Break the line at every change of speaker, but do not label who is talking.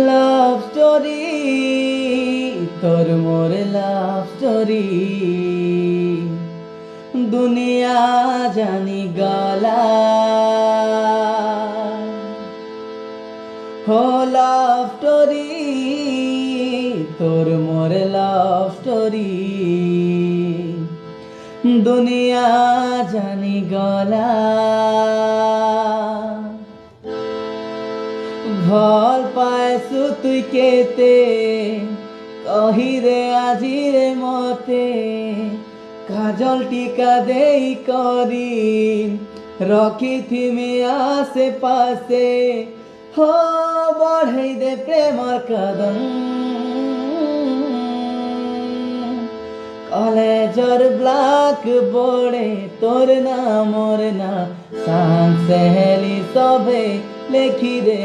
Love story তোর মোর love story দুনিয়া জানি গলা हो लव स्टोरी तोर मोर लव स्टोरी दुनिया जानी गला भल पाइसु तुई केते कही रे आजी रे मते काजल टीका देई करी रखी थी मैं आसे पासे हो बढ़ाई दे प्रेमर कदम कलेजर ब्लैक बोर्डे तोर ना मोर ना सांग सहेली सबे लेखी दे।